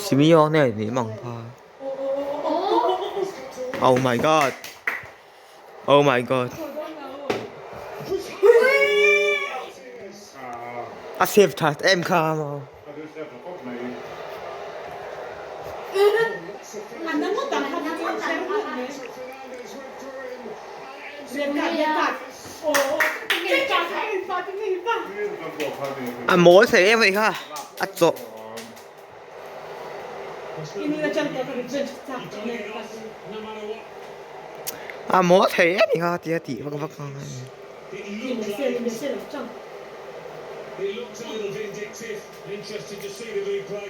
심이요 네 망파. Oh my god. Oh my god. À xếp thật em kha mà. À mỗi sẽ em vậy ha. À chỗ. À mỗi thể em thì ha thì vâng vâng. It looks a little vindictive. Interested to see the replay.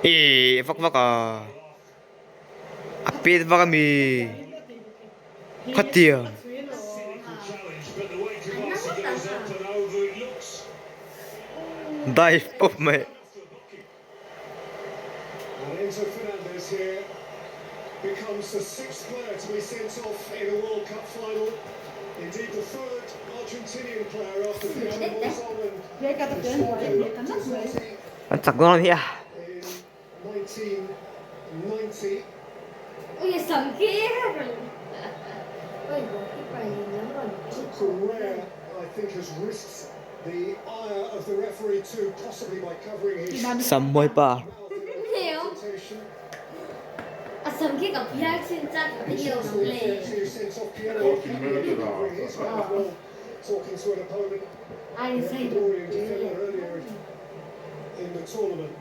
Ê, vắc vắc à. À biết vắc mi. Khát tiền. Đây, bốp mẹ. Enzo here becomes the sixth player to be sent off in a World Cup final. Indeed, the third Argentinian player after Piano was on Anh chắc ngon thế à? in 1990. Ôi sầm kia. Rare, I think, has risked the ire of the referee too, possibly by covering his Sầm môi ba. Hiểu. À sầm kia gặp Pierre xin chắc phải nhiều lắm lệ. Ai say được in the tournament.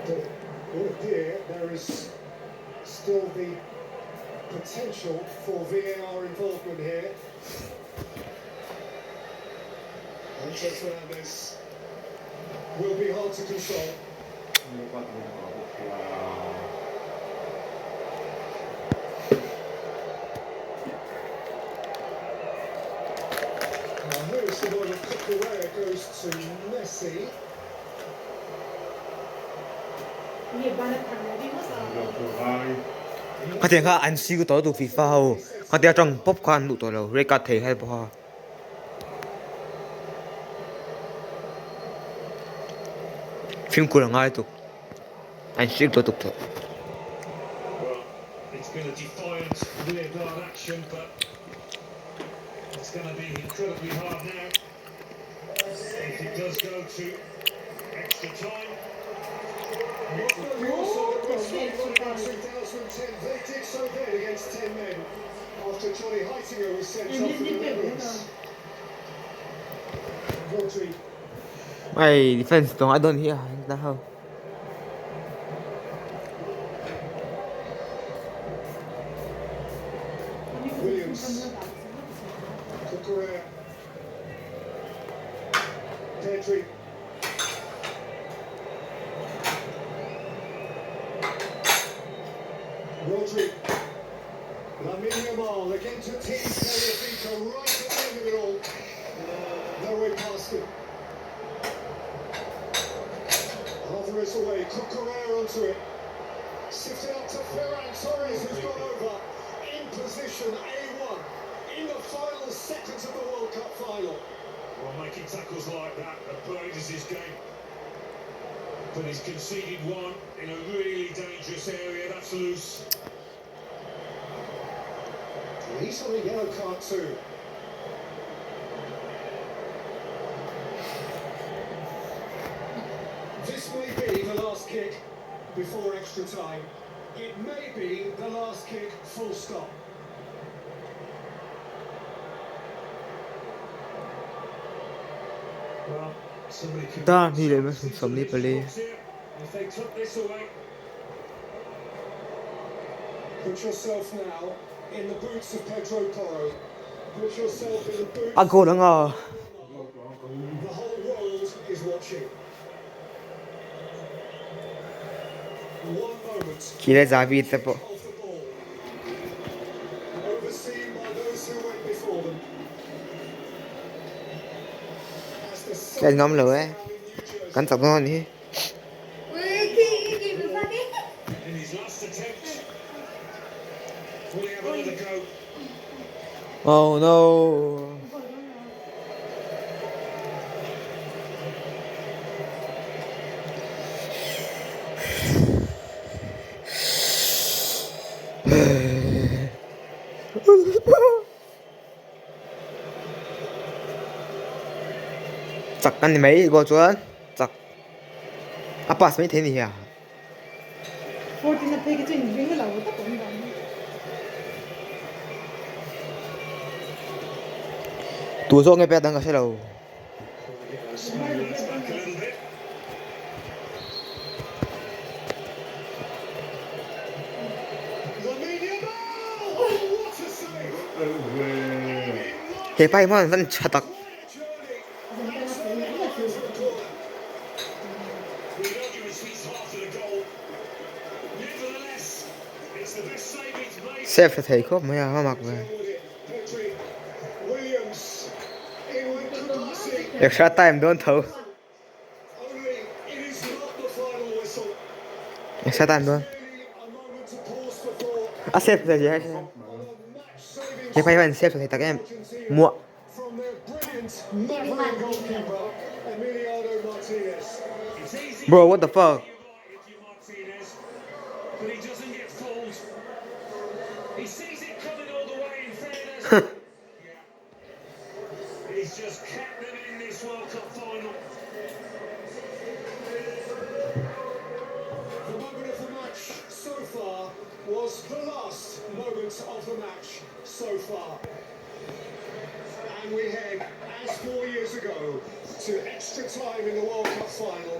It would appear there is still the potential for VAR involvement here. And Fernandez will be hard to control. Now here's the ball of Cucurella goes to Messi. Có thể ha anh siêu tối tụ FIFA hồ. Có thể trong popcorn tụ tối đâu. Rê cắt thể hay bỏ. Phim của ngay tụ. Anh siêu tối tụ thôi. It's been a defiant rear-guard action, but it's going to be incredibly hard now. If it does go to extra time. They did so then against 10 men after Johnny Heitinger was sent off for the Netherlands. Rodri. Mày defense don't I don't hear that how. Williams. Cucurella. Pedri. Rodri. Yamal again to team right at the end of it all. No way past him. Alvarez away, Cucurella onto it. Sifted up to Ferran Torres, who's gone over. In position, A1, in the final seconds of the World Cup final. Well, making tackles like that appraise his game. But he's conceded one in a really dangerous area, that's loose. He's on a yellow card too. This may be the last kick before extra time. It may be the last kick, full stop. Well, somebody can... Ta đi lấy mấy sống đi play. If they took this away. Put yourself now in the boots of Pedro Porro. Put yourself in the boots. À cô đang ngờ. The whole world is watching. One moment. Chỉ là giá vị tập bộ. Overseen by those who went before them. Cái ngắm lửa ấy. Cắn sọc ngon đi. In his last attempt, William have another go. Oh no. จักกันไหมกูชวนจักอ่ะปัสไม่เท่นี่อ่ะ 14 페이지 좀 유행을 나오고 딱 본다. ตัวโซ่ไงแปดดังกับใช่เรา Relax back a little bit. Oh, what a save! เฮ้ยไปมันนั่นชะตัก Journey. Excellent for the corner. We argue it's his half of the goal. Nevertheless, it's the best save he's made. เซฟเฉยๆก็ไม่เอามากเลย Petri Williams in with capacity. อยากชาร์จไต้มโดนเถอะ Only it is not the final whistle. อยากชาร์จไต้มโดน Really a moment to pause for thought. อ่ะเซฟเฉยๆ On a match-saving เฮ้ยไปมันเซฟเฉยๆแต่แกมั่ว from their brilliant maverick goalkeeper Emiliano Martinez. It's easy bro what the fuck if you're Martinez, but he doesn't get fooled. He sees it coming all the way in fairness. Yeah. He's just kept them in this World Cup final. The moment of the match so far was the last moment of the match so far. And we head, as 4 years ago, to extra time in the World Cup final.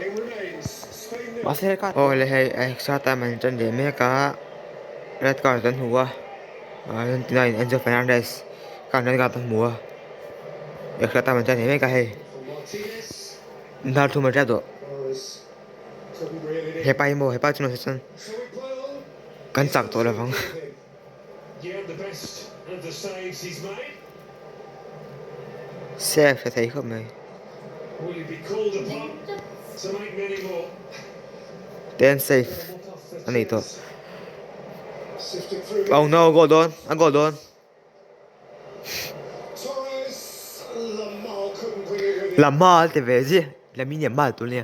It remains Spain มา nil. เซฟกันโอ้เลยให้ไอ้ชาร์จไต้มมันจนเดี๋ยวไม่กล้าเรดการ์ดตันหัวอันที่ไหนเอนโซเฟรนันเดสการเรดการ์ดตันหัวอยากชาร์จไต้มมันจนเดี๋ยวไม่กล้าให้ For Martinez, ดาวทูมันจะตัว Flores couldn't reel it เฮ้ย in. ไปโม่เฮ้ยไปจุนเซน So we play on. กันจักตัวเลยฟัง Yeah, the best of the saves he's made. เซฟเฉยๆก็ไม่ Will he be called upon to make many more? เดนเซฟ อันนี้ตัว Sifting through. เอา no ก็โดนอ่ะก็โดน Torres, Lamar couldn't bring it with him. La mal te vezi la mini mal tu ne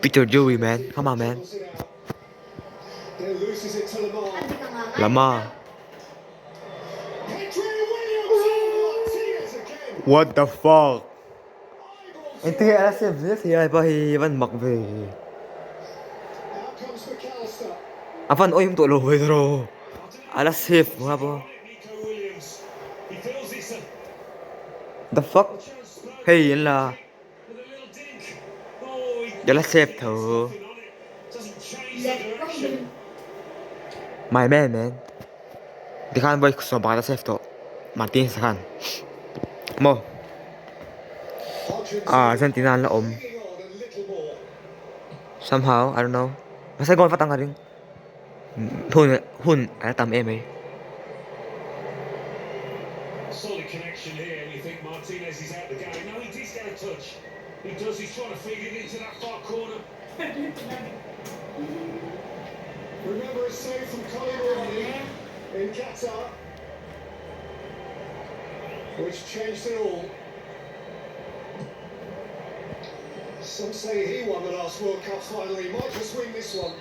Peter Joey man come on man Pulls it out. Then loses it to Lamar. La mal Petri Williams and Martinez again. what the fuck Eyeballs انت هي اسف نسي هاي باهي van مقبي Out comes McAllister. afan oy mtu lo hedro ala safe mga po Nico Williams. He feels it's a the fuck chance spur hey yalla with a little dink. Oh, he yalla safe tho nothing on it. Doesn't change the direction. my man di kan boy so ba safe to Martin sakan mo Argentina la om Hanging on a little more. somehow I don't know masay gon fatang ka rin hun ala tam em Solid connection here, and you think Martinez is out the game. No, he did get a touch. He does. He's trying to feed it into that far corner. Remember a save from Colin Rodney in Qatar, which changed it all. Some say he won the last World Cup final. He might just win this one.